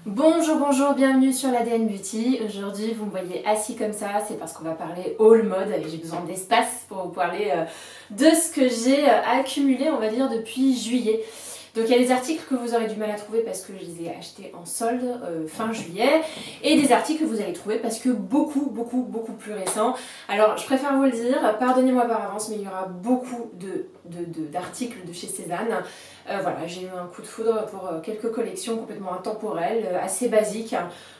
Bonjour, bonjour, bienvenue sur l'ADN Beauty. Aujourd'hui, vous me voyez assis comme ça, c'est parce qu'on va parler haul mode et j'ai besoin d'espace pour vous parler de ce que j'ai accumulé, on va dire, depuis juillet. Donc il y a des articles que vous aurez du mal à trouver parce que je les ai achetés en solde fin juillet et des articles que vous allez trouver parce que beaucoup plus récents. Alors je préfère vous le dire, pardonnez-moi par avance, mais il y aura beaucoup d'articles de chez Cézanne. Voilà, j'ai eu un coup de foudre pour quelques collections complètement intemporelles, assez basiques.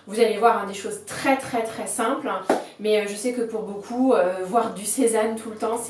Vous allez voir des choses très simples, mais je sais que pour beaucoup, voir du Cézanne tout le temps,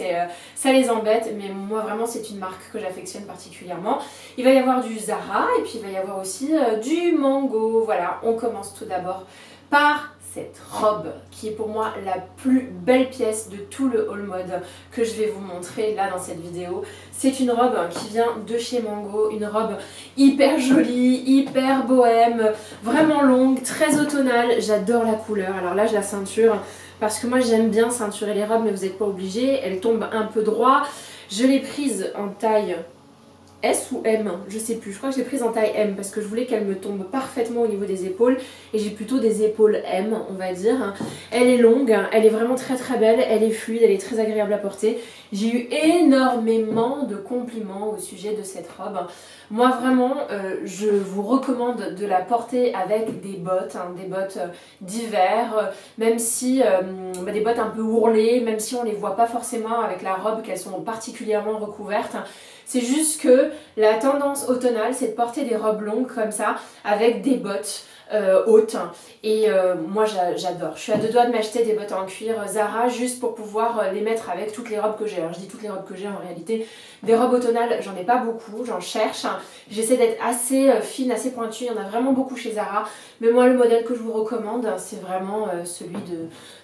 ça les embête, mais moi vraiment c'est une marque que j'affectionne particulièrement. Il va y avoir du Zara et puis il va y avoir aussi du Mango. Voilà, on commence tout d'abord par cette robe qui est pour moi la plus belle pièce de tout le haul mode que je vais vous montrer là dans cette vidéo. C'est une robe qui vient de chez Mango, une robe hyper jolie, hyper bohème, vraiment longue, très automnale. J'adore la couleur. Alors là je la ceinture parce que moi j'aime bien ceinturer les robes mais vous n'êtes pas obligés. Elle tombe un peu droit. Je l'ai prise en taille S ou M, je sais plus, je crois que je l'ai prise en taille M parce que je voulais qu'elle me tombe parfaitement au niveau des épaules et j'ai plutôt des épaules M, on va dire. Elle est longue, elle est vraiment très belle, elle est fluide, elle est très agréable à porter. J'ai eu énormément de compliments au sujet de cette robe. Moi vraiment, je vous recommande de la porter avec des bottes d'hiver, même si des bottes un peu ourlées, même si on les voit pas forcément avec la robe qu'elles sont particulièrement recouvertes. C'est juste que la tendance automnale, c'est de porter des robes longues comme ça, avec des bottes hautes. Et moi, j'adore. Je suis à deux doigts de m'acheter des bottes en cuir Zara juste pour pouvoir les mettre avec toutes les robes que j'ai. Alors, je dis toutes les robes que j'ai en réalité. Des robes automnales, j'en ai pas beaucoup, j'en cherche. J'essaie d'être assez fine, assez pointue. Il y en a vraiment beaucoup chez Zara. Mais moi, le modèle que je vous recommande, c'est vraiment celui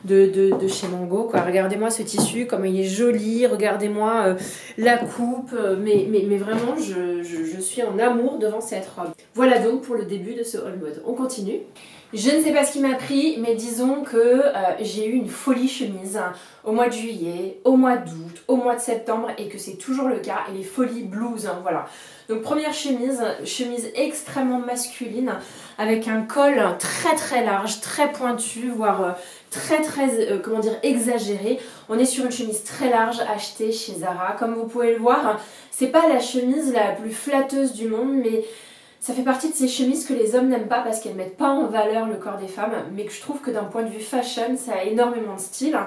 de chez Mango, quoi. Regardez-moi ce tissu, comme il est joli. Regardez-moi la coupe. Mais vraiment, je suis en amour devant cette robe. Voilà donc pour le début de ce haul mode. On continue. Je ne sais pas ce qui m'a pris, mais disons que j'ai eu une folie chemise au mois de juillet, au mois d'août, au mois de septembre et que c'est toujours le cas. Et les folies blues, voilà. Donc première chemise extrêmement masculine avec un col très large, très pointu, voire très comment dire, exagéré. On est sur une chemise très large achetée chez Zara. Comme vous pouvez le voir, c'est pas la chemise la plus flatteuse du monde, mais ça fait partie de ces chemises que les hommes n'aiment pas parce qu'elles mettent pas en valeur le corps des femmes, mais que je trouve que d'un point de vue fashion, ça a énormément de style.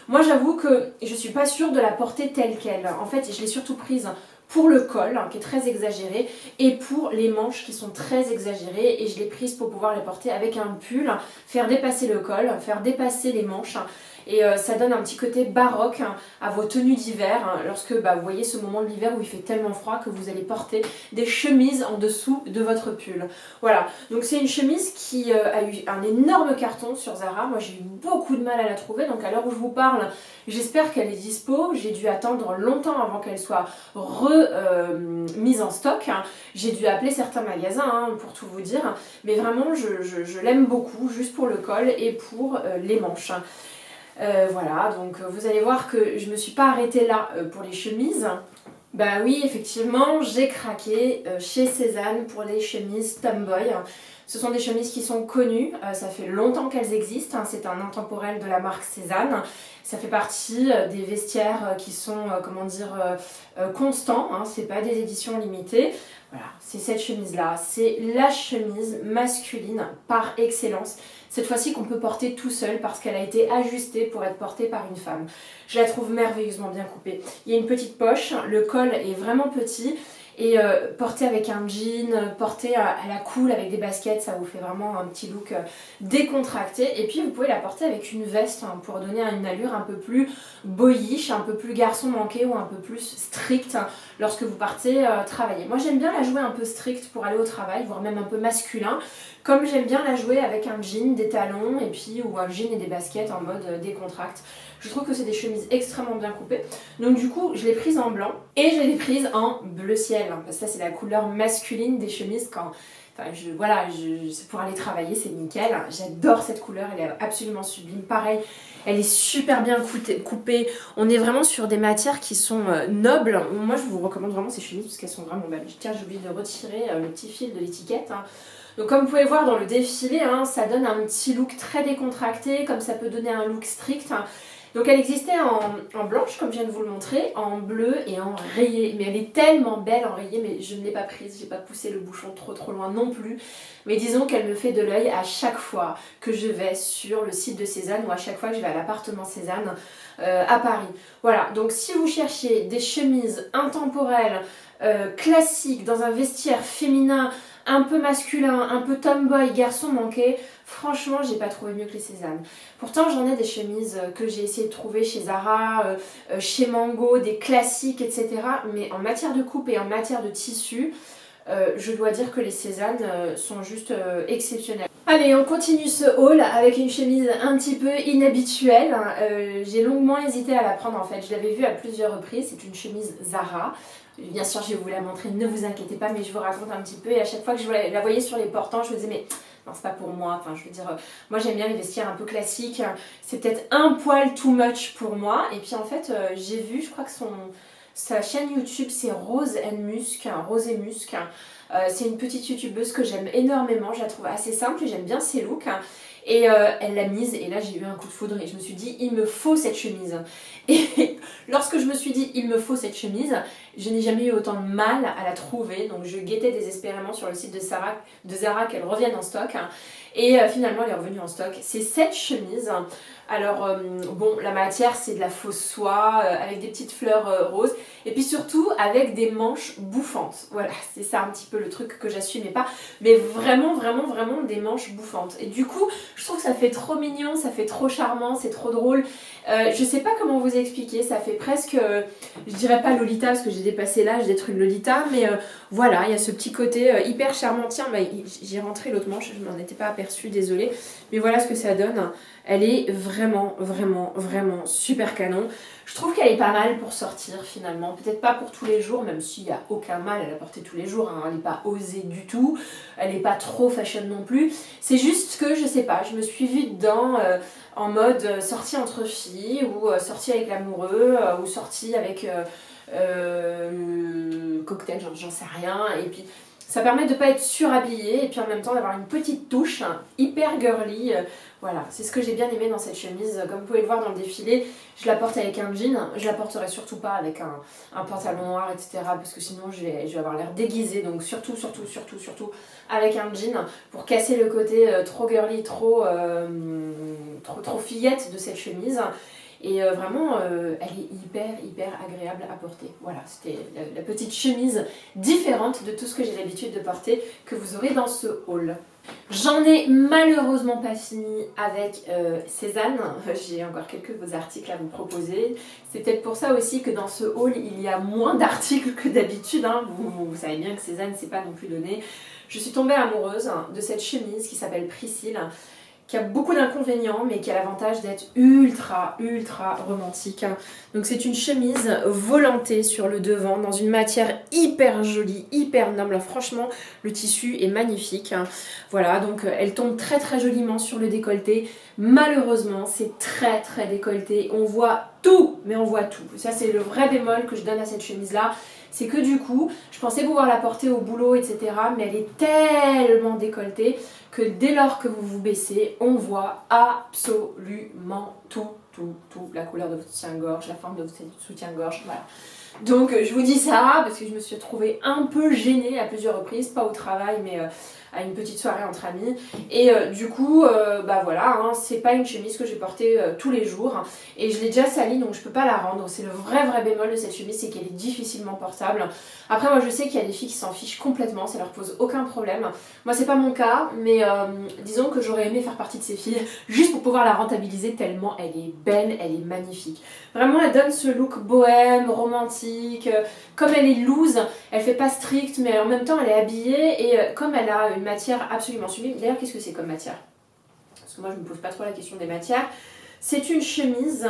Moi j'avoue que je suis pas sûre de la porter telle qu'elle. En fait, je l'ai surtout prise pour le col, qui est très exagéré, et pour les manches qui sont très exagérées, et je l'ai prise pour pouvoir les porter avec un pull, faire dépasser le col, faire dépasser les manches, et ça donne un petit côté baroque à vos tenues d'hiver, lorsque vous voyez ce moment de l'hiver où il fait tellement froid que vous allez porter des chemises en dessous de votre pull. Voilà, donc c'est une chemise qui a eu un énorme carton sur Zara. Moi j'ai eu beaucoup de mal à la trouver, donc à l'heure où je vous parle, j'espère qu'elle est dispo. J'ai dû attendre longtemps avant qu'elle soit mise en stock. J'ai dû appeler certains magasins pour tout vous dire, mais vraiment je l'aime beaucoup, juste pour le col et pour les manches. Voilà, donc vous allez voir que je me suis pas arrêtée là pour les chemises. Bah oui, effectivement, j'ai craqué chez Cézanne pour les chemises Tomboy. Ce sont des chemises qui sont connues, ça fait longtemps qu'elles existent, c'est un intemporel de la marque Cézanne. Ça fait partie des vestiaires qui sont, constants, c'est pas des éditions limitées. Voilà, c'est cette chemise-là, c'est la chemise masculine par excellence. Cette fois-ci qu'on peut porter tout seul parce qu'elle a été ajustée pour être portée par une femme. Je la trouve merveilleusement bien coupée. Il y a une petite poche, le col est vraiment petit et porté avec un jean, porté à la cool avec des baskets, ça vous fait vraiment un petit look décontracté. Et puis vous pouvez la porter avec une veste pour donner une allure un peu plus boyish, un peu plus garçon manqué ou un peu plus strict lorsque vous partez travailler. Moi j'aime bien la jouer un peu strict pour aller au travail, voire même un peu masculin, comme j'aime bien la jouer avec un jean, des talons et puis ou un jean et des baskets en mode décontracte. Je trouve que c'est des chemises extrêmement bien coupées. Donc du coup, je l'ai prise en blanc et je l'ai prise en bleu ciel. Parce que ça, c'est la couleur masculine des chemises quand... Enfin, pour aller travailler, c'est nickel. J'adore cette couleur, elle est absolument sublime. Pareil, elle est super bien coupée. On est vraiment sur des matières qui sont nobles. Moi, je vous recommande vraiment ces chemises parce qu'elles sont vraiment belles. Tiens, j'ai oublié de retirer le petit fil de l'étiquette. Donc comme vous pouvez voir dans le défilé, hein, ça donne un petit look très décontracté, comme ça peut donner un look strict. Donc elle existait en blanche, comme je viens de vous le montrer, en bleu et en rayé. Mais elle est tellement belle en rayé, mais je ne l'ai pas prise, j'ai pas poussé le bouchon trop loin non plus. Mais disons qu'elle me fait de l'œil à chaque fois que je vais sur le site de Cézanne ou à chaque fois que je vais à l'appartement Cézanne à Paris. Voilà, donc si vous cherchez des chemises intemporelles, classiques, dans un vestiaire féminin, un peu masculin, un peu tomboy, garçon manqué, franchement j'ai pas trouvé mieux que les Cézanne. Pourtant j'en ai des chemises que j'ai essayé de trouver chez Zara, chez Mango, des classiques, etc. Mais en matière de coupe et en matière de tissu, je dois dire que les Cézanne sont juste exceptionnelles. Allez, on continue ce haul avec une chemise un petit peu inhabituelle. J'ai longuement hésité à la prendre en fait, je l'avais vue à plusieurs reprises, c'est une chemise Zara. Bien sûr, je vais vous la montrer, ne vous inquiétez pas, mais je vous raconte un petit peu. Et à chaque fois que je la voyais sur les portants, je me disais, mais non, c'est pas pour moi. Enfin, je veux dire, moi j'aime bien les vestiaires un peu classiques. C'est peut-être un poil too much pour moi. Et puis en fait, j'ai vu, je crois que sa chaîne YouTube, c'est Rose et Musc. C'est une petite youtubeuse que j'aime énormément. Je la trouve assez simple et j'aime bien ses looks. Et elle l'a mise et là j'ai eu un coup de foudre et je me suis dit il me faut cette chemise. Et lorsque je me suis dit il me faut cette chemise, je n'ai jamais eu autant de mal à la trouver. Donc je guettais désespérément sur le site de Zara qu'elle revienne en stock. Et finalement elle est revenue en stock. C'est cette chemise. Alors bon, la matière c'est de la fausse soie avec des petites fleurs roses. Et puis surtout avec des manches bouffantes. Voilà, c'est ça un petit peu le truc que j'assumais pas. Mais vraiment des manches bouffantes. Et du coup, je trouve que ça fait trop mignon, ça fait trop charmant, c'est trop drôle. Je sais pas comment vous expliquer, ça fait presque, je dirais pas Lolita parce que j'ai dépassé l'âge d'être une Lolita, mais voilà, il y a ce petit côté hyper charmant. Tiens, bah, j'ai rentré l'autre manche, je m'en étais pas aperçue, désolée. Mais voilà ce que ça donne. Elle est vraiment super canon. Je trouve qu'elle est pas mal pour sortir finalement. Peut-être pas pour tous les jours, même s'il n'y a aucun mal à la porter tous les jours. Hein. Elle n'est pas osée du tout. Elle n'est pas trop fashion non plus. C'est juste que, je sais pas, je me suis vue dedans en mode sortie entre filles ou sortie avec l'amoureux ou sortie avec cocktail, j'en sais rien. Et puis ça permet de ne pas être surhabillée et puis en même temps d'avoir une petite touche hyper girly. Voilà, c'est ce que j'ai bien aimé dans cette chemise. Comme vous pouvez le voir dans le défilé, je la porte avec un jean. Je la porterai surtout pas avec un pantalon noir, etc. Parce que sinon je vais avoir l'air déguisée. Donc surtout avec un jean pour casser le côté trop girly, trop fillette de cette chemise. Et vraiment, elle est hyper agréable à porter. Voilà, c'était la petite chemise différente de tout ce que j'ai l'habitude de porter que vous aurez dans ce haul. J'en ai malheureusement pas fini avec Cézanne. J'ai encore quelques beaux articles à vous proposer. C'est peut-être pour ça aussi que dans ce haul, il y a moins d'articles que d'habitude. Hein. Vous savez bien que Cézanne, c'est pas non plus donné. Je suis tombée amoureuse de cette chemise qui s'appelle Priscille, qui a beaucoup d'inconvénients mais qui a l'avantage d'être ultra romantique. Donc c'est une chemise volantée sur le devant dans une matière hyper jolie, hyper noble. Franchement, le tissu est magnifique. Voilà, donc elle tombe très joliment sur le décolleté. Malheureusement, c'est très décolleté. On voit tout, mais on voit tout. Ça, c'est le vrai bémol que je donne à cette chemise-là. C'est que du coup, je pensais pouvoir la porter au boulot, etc. Mais elle est tellement décolletée que dès lors que vous vous baissez, on voit absolument tout. La couleur de votre soutien-gorge, la forme de votre soutien-gorge, voilà. Donc je vous dis ça parce que je me suis retrouvée un peu gênée à plusieurs reprises, pas au travail mais à une petite soirée entre amis. Et du coup, bah voilà, hein, c'est pas une chemise que j'ai portée tous les jours. Et je l'ai déjà salie donc je peux pas la rendre. C'est le vrai bémol de cette chemise, c'est qu'elle est difficilement portable. Après moi je sais qu'il y a des filles qui s'en fichent complètement, ça leur pose aucun problème. Moi c'est pas mon cas, mais disons que j'aurais aimé faire partie de ces filles juste pour pouvoir la rentabiliser tellement elle est belle, elle est magnifique. Vraiment elle donne ce look bohème, romantique, comme elle est loose, elle fait pas strict mais en même temps elle est habillée et comme elle a une matière absolument sublime. D'ailleurs qu'est-ce que c'est comme matière? Parce que moi je me pose pas trop la question des matières. C'est une chemise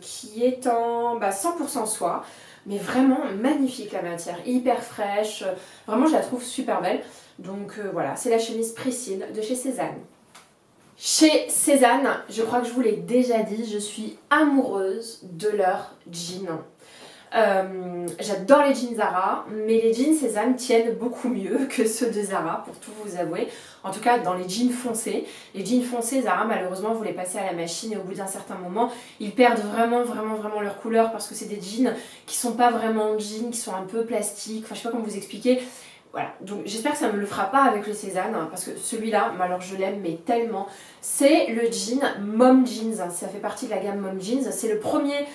qui est en 100% soie, mais vraiment magnifique la matière, hyper fraîche, vraiment je la trouve super belle. Donc voilà, c'est la chemise Priscille de chez Cézanne. Chez Cézanne, je crois que je vous l'ai déjà dit, je suis amoureuse de leur jean. J'adore les jeans Zara, mais les jeans Sézane tiennent beaucoup mieux que ceux de Zara, pour tout vous avouer. En tout cas, dans les jeans foncés. Les jeans foncés, Zara, malheureusement, vous les passez à la machine et au bout d'un certain moment, ils perdent vraiment leur couleur parce que c'est des jeans qui sont pas vraiment jeans, qui sont un peu plastiques. Enfin, je sais pas comment vous expliquer. Voilà, donc j'espère que ça ne me le fera pas avec le Sézane, hein, parce que celui-là, alors je l'aime mais tellement. C'est le jean Mom Jeans, ça fait partie de la gamme Mom Jeans. C'est le premier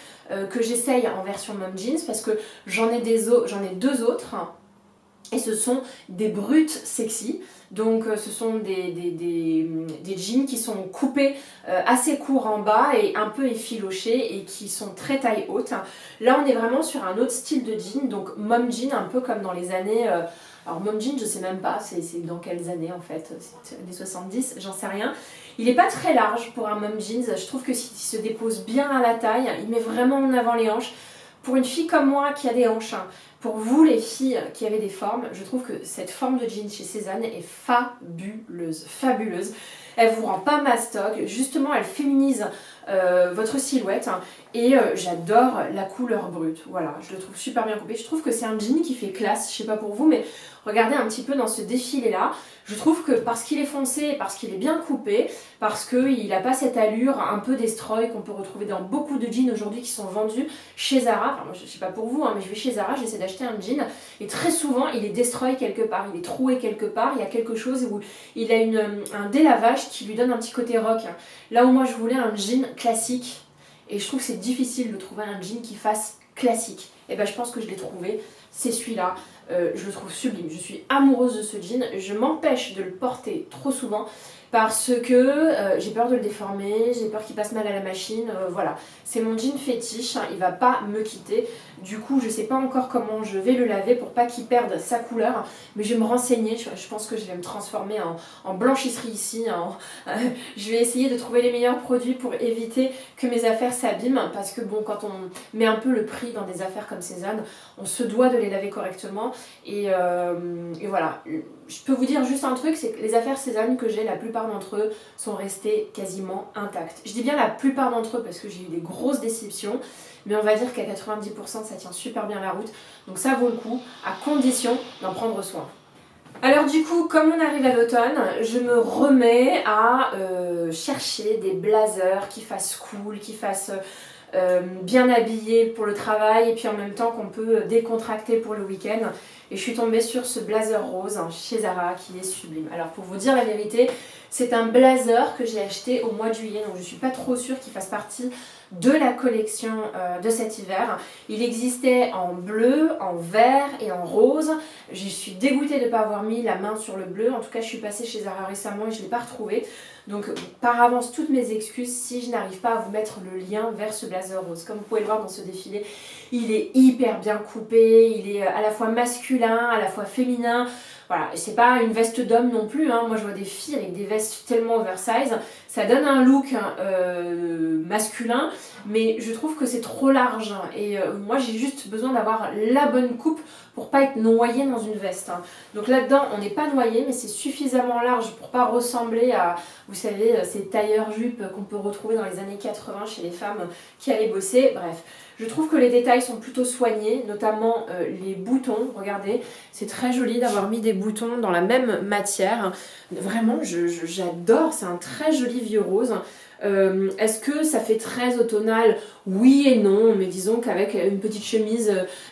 que j'essaye en version Mom Jeans parce que j'en ai deux autres. Et ce sont des brutes sexy. Donc ce sont des jeans qui sont coupés assez courts en bas et un peu effilochés et qui sont très taille haute. Là on est vraiment sur un autre style de jean, donc mom jean, un peu comme dans les années... alors mom jean je sais même pas, c'est dans quelles années en fait, c'est les 70, j'en sais rien. Il n'est pas très large pour un mom jeans, je trouve que s'il se dépose bien à la taille, il met vraiment en avant les hanches. Pour une fille comme moi qui a des hanches, pour vous les filles qui avez des formes, je trouve que cette forme de jean chez Sézane est fabuleuse. Elle vous rend pas mastoc, justement elle féminise votre silhouette et j'adore la couleur brute. Voilà, je le trouve super bien coupé. Je trouve que c'est un jean qui fait classe, je sais pas pour vous, mais regardez un petit peu dans ce défilé là. Je trouve que parce qu'il est foncé, parce qu'il est bien coupé, parce qu'il n'a pas cette allure un peu destroy qu'on peut retrouver dans beaucoup de jeans aujourd'hui qui sont vendus chez Zara. Enfin, moi je sais pas pour vous, mais je vais chez Zara, j'essaie d'acheter un jean et très souvent il est destroy quelque part, il est troué quelque part, il y a quelque chose où il a un délavage qui lui donne un petit côté rock. Là où moi je voulais un jean classique et je trouve que c'est difficile de trouver un jean qui fasse classique. Et ben je pense que je l'ai trouvé, c'est celui-là. Je le trouve sublime, je suis amoureuse de ce jean, je m'empêche de le porter trop souvent parce que j'ai peur de le déformer, j'ai peur qu'il passe mal à la machine, voilà. C'est mon jean fétiche, il va pas me quitter, du coup je sais pas encore comment je vais le laver pour pas qu'il perde sa couleur, mais je vais me renseigner, je pense que je vais me transformer en blanchisserie ici, je vais essayer de trouver les meilleurs produits pour éviter que mes affaires s'abîment, parce que bon, quand on met un peu le prix dans des affaires comme Sézane, on se doit de les laver correctement, et voilà. Je peux vous dire juste un truc, c'est que les affaires Sézane que j'ai, la plupart d'entre eux sont restés quasiment intacts. Je dis bien la plupart d'entre eux parce que j'ai eu des grosses déceptions, mais on va dire qu'à 90% ça tient super bien la route, donc ça vaut le coup, à condition d'en prendre soin. Alors du coup, comme on arrive à l'automne, je me remets à chercher des blazers qui fassent cool, qui fassent bien habillés pour le travail et puis en même temps qu'on peut décontracter pour le week-end. Et je suis tombée sur ce blazer rose chez Zara qui est sublime. Alors pour vous dire la vérité, c'est un blazer que j'ai acheté au mois de juillet, donc je suis pas trop sûre qu'il fasse partie de la collection de cet hiver. Il existait en bleu, en vert et en rose. Je suis dégoûtée de ne pas avoir mis la main sur le bleu. En tout cas, je suis passée chez Zara récemment et je ne l'ai pas retrouvé. Donc par avance, toutes mes excuses si je n'arrive pas à vous mettre le lien vers ce blazer rose. Comme vous pouvez le voir dans ce défilé, il est hyper bien coupé, il est à la fois masculin, à la fois féminin. Voilà, c'est pas une veste d'homme non plus, hein. Moi je vois des filles avec des vestes tellement oversize, ça donne un look masculin, mais je trouve que c'est trop large. Et moi j'ai juste besoin d'avoir la bonne coupe pour pas être noyée dans une veste. Donc là-dedans on n'est pas noyé, mais c'est suffisamment large pour pas ressembler à, vous savez, ces tailleurs-jupes qu'on peut retrouver dans les années 80 chez les femmes qui allaient bosser. Bref, je trouve que les détails sont plutôt soignés, notamment les boutons. Regardez, c'est très joli d'avoir mis des boutons dans la même matière. Vraiment, j'adore, c'est un très joli vieux rose. Est-ce que ça fait très automnal? Oui et non, mais disons qu'avec une petite chemise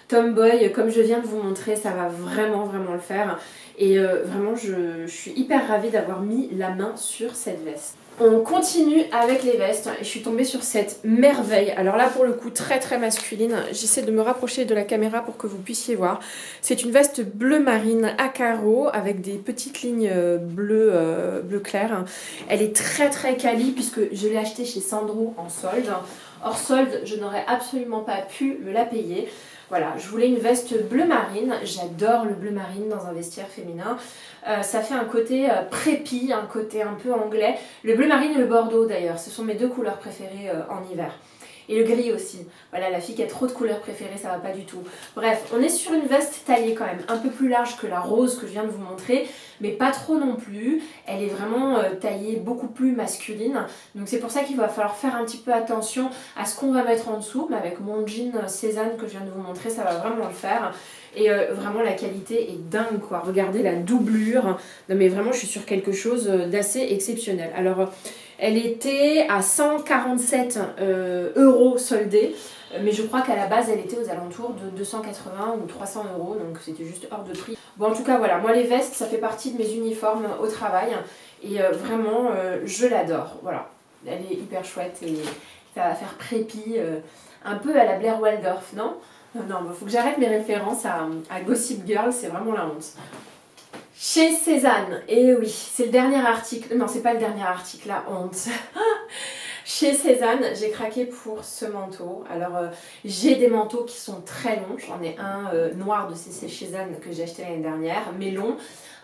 tomboy comme je viens de vous montrer, ça va vraiment le faire. Et vraiment, je suis hyper ravie d'avoir mis la main sur cette veste. On continue avec les vestes et je suis tombée sur cette merveille. Alors là pour le coup très masculine, j'essaie de me rapprocher de la caméra pour que vous puissiez voir. C'est une veste bleu marine à carreaux avec des petites lignes bleu clair. Elle est très quali puisque je l'ai achetée chez Sandro en solde. Hors solde, je n'aurais absolument pas pu me la payer. Voilà, je voulais une veste bleu marine, j'adore le bleu marine dans un vestiaire féminin. Ça fait un côté prépi, un côté un peu anglais. Le bleu marine et le bordeaux d'ailleurs, ce sont mes deux couleurs préférées en hiver. Et le gris aussi. Voilà, la fille qui a trop de couleurs préférées, ça va pas du tout. Bref, on est sur une veste taillée quand même un peu plus large que la rose que je viens de vous montrer, mais pas trop non plus. Elle est vraiment taillée beaucoup plus masculine. Donc c'est pour ça qu'il va falloir faire un petit peu attention à ce qu'on va mettre en dessous. Mais avec mon jean Cézanne que je viens de vous montrer, ça va vraiment le faire. Et vraiment la qualité est dingue quoi. Regardez la doublure. Non mais vraiment je suis sur quelque chose d'assez exceptionnel. Alors elle était à 147 € soldée. Mais je crois qu'à la base elle était aux alentours de 280 ou 300 €, donc c'était juste hors de prix. Bon en tout cas voilà, moi les vestes ça fait partie de mes uniformes au travail et vraiment je l'adore, voilà. Elle est hyper chouette et ça va faire prépi un peu à la Blair Waldorf, non? Non, il faut que j'arrête mes références à Gossip Girl, c'est vraiment la honte. Chez Cézanne, et oui, c'est le dernier article, non c'est pas le dernier article, la honte. Chez Cézanne, j'ai craqué pour ce manteau. Alors, j'ai des manteaux qui sont très longs. J'en ai un noir de CC Cézanne que j'ai acheté l'année dernière, mais long.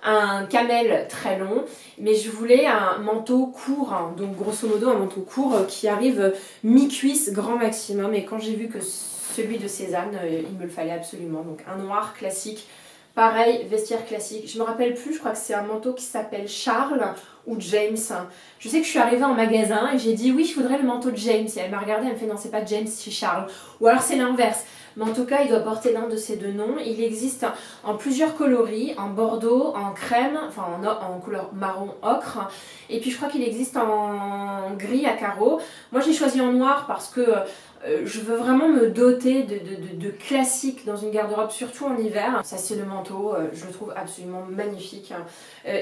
Un camel très long. Mais je voulais un manteau court, hein, donc grosso modo un manteau court qui arrive mi-cuisse, grand maximum. Et quand j'ai vu que celui de Cézanne, il me le fallait absolument. Donc un noir classique. Pareil, vestiaire classique. Je me rappelle plus, je crois que c'est un manteau qui s'appelle Charles ou James. Je sais que je suis arrivée en magasin et j'ai dit oui, je voudrais le manteau de James. Et elle m'a regardée, elle me fait non, c'est pas James, c'est Charles. Ou alors c'est l'inverse. Mais en tout cas, il doit porter l'un de ces deux noms. Il existe en plusieurs coloris, en bordeaux, en crème, enfin en couleur marron ocre. Et puis je crois qu'il existe en gris à carreaux. Moi j'ai choisi en noir parce que je veux vraiment me doter de classiques dans une garde-robe, surtout en hiver. Ça c'est le manteau, je le trouve absolument magnifique.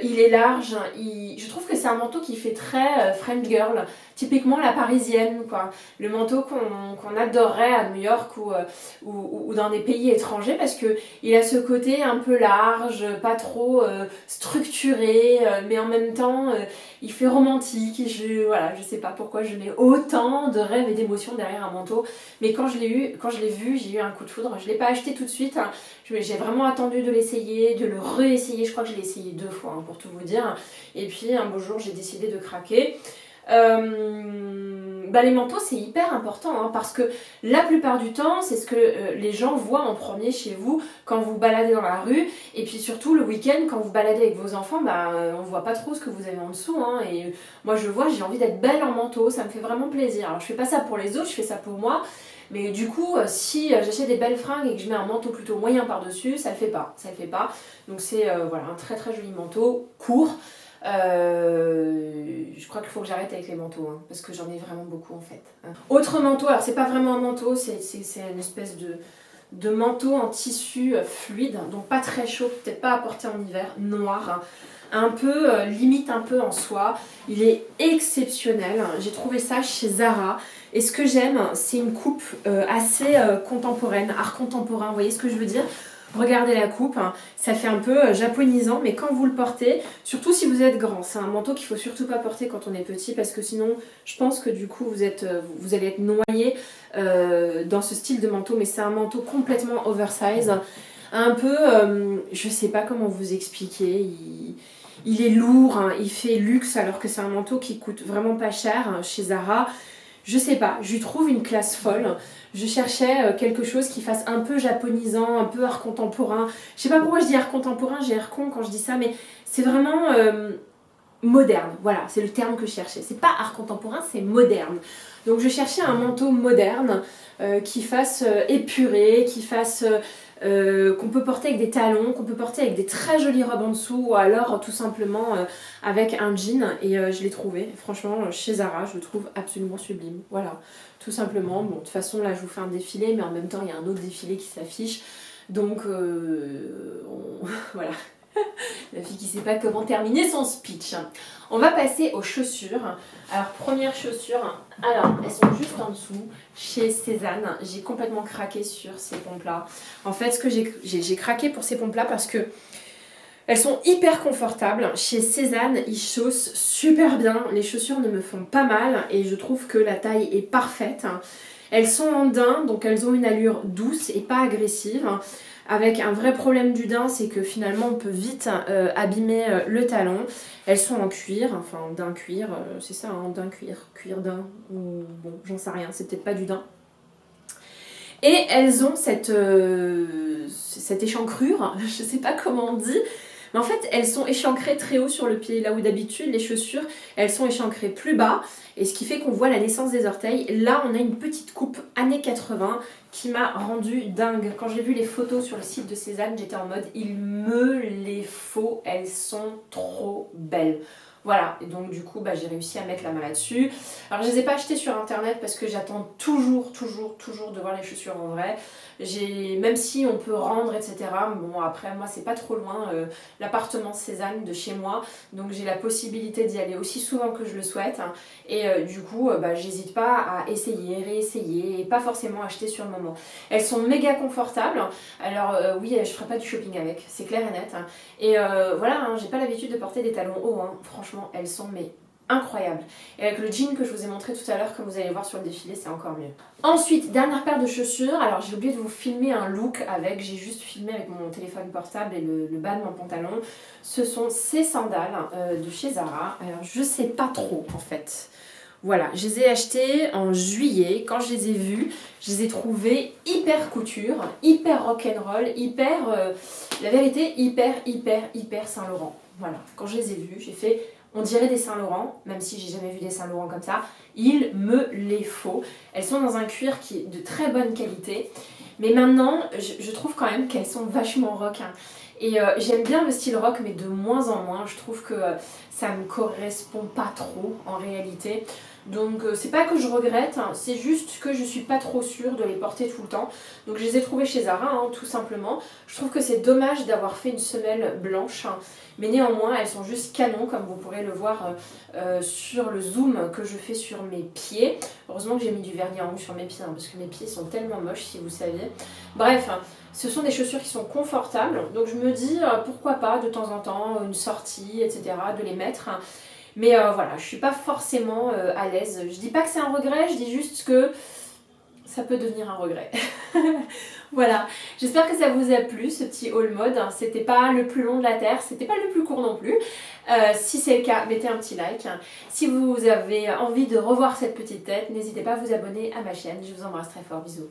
Il est large, je trouve que c'est un manteau qui fait très French girl, typiquement la parisienne, quoi. Le manteau qu'on adorerait à New York ou dans des pays étrangers parce qu'il a ce côté un peu large, pas trop structuré, mais en même temps il fait romantique. Et voilà, je sais pas pourquoi je mets autant de rêves et d'émotions derrière un manteau, mais quand je l'ai vu, j'ai eu un coup de foudre. Je l'ai pas acheté tout de suite, hein. J'ai vraiment attendu de l'essayer, de le réessayer. Je crois que je l'ai essayé 2 fois, hein, pour tout vous dire. Et puis un beau jour, j'ai décidé de craquer. Les manteaux c'est hyper important hein, parce que la plupart du temps c'est ce que les gens voient en premier chez vous quand vous baladez dans la rue, et puis surtout le week-end quand vous baladez avec vos enfants, on voit pas trop ce que vous avez en dessous hein, et moi je vois, j'ai envie d'être belle en manteau, ça me fait vraiment plaisir. Alors je fais pas ça pour les autres, je fais ça pour moi, mais du coup si j'achète des belles fringues et que je mets un manteau plutôt moyen par dessus, ça le fait pas, donc c'est voilà, un très très joli manteau court. Je crois qu'il faut que j'arrête avec les manteaux hein, parce que j'en ai vraiment beaucoup en fait. Autre manteau, alors c'est pas vraiment un manteau, c'est une espèce de manteau en tissu fluide, donc pas très chaud, peut-être pas à porter en hiver, noir, un peu limite un peu en soie. Il est exceptionnel, j'ai trouvé ça chez Zara. Et ce que j'aime, c'est une coupe assez contemporaine, art contemporain, vous voyez ce que je veux dire? Regardez la coupe, hein. Ça fait un peu japonisant, mais quand vous le portez, surtout si vous êtes grand, c'est un manteau qu'il faut surtout pas porter quand on est petit parce que sinon je pense que du coup vous allez être noyé dans ce style de manteau, mais c'est un manteau complètement oversize, un peu, je sais pas comment vous expliquer, il est lourd, hein, il fait luxe alors que c'est un manteau qui coûte vraiment pas cher hein, chez Zara. Je sais pas, je lui trouve une classe folle. Je cherchais quelque chose qui fasse un peu japonisant, un peu art contemporain. Je sais pas pourquoi je dis art contemporain, j'ai l'air con quand je dis ça, mais c'est vraiment moderne. Voilà, c'est le terme que je cherchais. C'est pas art contemporain, c'est moderne. Donc je cherchais un manteau moderne qui fasse épuré, qui fasse... qu'on peut porter avec des talons, qu'on peut porter avec des très jolies robes en dessous, ou alors tout simplement avec un jean, et je l'ai trouvé, franchement chez Zara, je le trouve absolument sublime, voilà, tout simplement. Bon, de toute façon là je vous fais un défilé, mais en même temps il y a un autre défilé qui s'affiche, donc voilà. La fille qui sait pas comment terminer son speech. On va passer aux chaussures. Alors première chaussure, alors elles sont juste en dessous chez Cézanne. J'ai complètement craqué sur ces pompes là. En fait ce que j'ai craqué pour ces pompes là parce que elles sont hyper confortables. Chez Cézanne ils chaussent super bien. Les chaussures ne me font pas mal et je trouve que la taille est parfaite. Elles sont en daim, donc elles ont une allure douce et pas agressive. avec un vrai problème du daim, c'est que finalement on peut vite abîmer le talon. Elles sont en cuir, enfin d'un cuir, c'est ça, hein, d'un cuir daim, ou bon, j'en sais rien, c'est peut-être pas du daim. Et elles ont cette échancrure, je sais pas comment on dit, mais en fait elles sont échancrées très haut sur le pied, là où d'habitude les chaussures elles sont échancrées plus bas, et ce qui fait qu'on voit la naissance des orteils. Là on a une petite coupe années 80 qui m'a rendu dingue. Quand j'ai vu les photos sur le site de Cézanne, j'étais en mode il me les faut, elles sont trop belles. Voilà, et donc du coup j'ai réussi à mettre la main là-dessus. Alors je les ai pas achetées sur internet parce que j'attends toujours de voir les chaussures en vrai. Même si on peut rendre, etc. Bon après moi c'est pas trop loin l'appartement Cézanne de chez moi, donc j'ai la possibilité d'y aller aussi souvent que je le souhaite. Et du coup j'hésite pas à essayer, réessayer et pas forcément acheter sur le moment. Elles sont méga confortables, alors oui je ferai pas du shopping avec, c'est clair et net. Et voilà, j'ai pas l'habitude de porter des talons hauts, franchement elles sont incroyables. Et avec le jean que je vous ai montré tout à l'heure, comme vous allez voir sur le défilé, c'est encore mieux. Ensuite, dernière paire de chaussures. Alors j'ai oublié de vous filmer un look avec, j'ai juste filmé avec mon téléphone portable et le bas de mon pantalon. Ce sont ces sandales de chez Zara. Alors je sais pas trop en fait. Voilà, je les ai achetées en juillet. Quand je les ai vues, je les ai trouvées hyper couture, hyper rock'n'roll, hyper, la vérité, hyper Saint-Laurent. Voilà, quand je les ai vues, j'ai fait, on dirait des Saint-Laurent, même si j'ai jamais vu des Saint-Laurent comme ça. Il me les faut. Elles sont dans un cuir qui est de très bonne qualité. Mais maintenant, je trouve quand même qu'elles sont vachement rock. Et j'aime bien le style rock, mais de moins en moins. Je trouve que ça me correspond pas trop en réalité. Donc c'est pas que je regrette, c'est juste que je suis pas trop sûre de les porter tout le temps. Donc je les ai trouvées chez Zara, tout simplement. Je trouve que c'est dommage d'avoir fait une semelle blanche, mais néanmoins elles sont juste canon, comme vous pourrez le voir sur le zoom que je fais sur mes pieds. Heureusement que j'ai mis du vernis en rouge sur mes pieds, parce que mes pieds sont tellement moches si vous saviez. Bref, ce sont des chaussures qui sont confortables, donc je me dis pourquoi pas de temps en temps une sortie, etc., de les mettre. Mais voilà, je suis pas forcément à l'aise. Je dis pas que c'est un regret, je dis juste que ça peut devenir un regret. Voilà, j'espère que ça vous a plu ce petit haul mode. C'était pas le plus long de la terre, c'était pas le plus court non plus. Si c'est le cas, mettez un petit like. Si vous avez envie de revoir cette petite tête, n'hésitez pas à vous abonner à ma chaîne. Je vous embrasse très fort, bisous.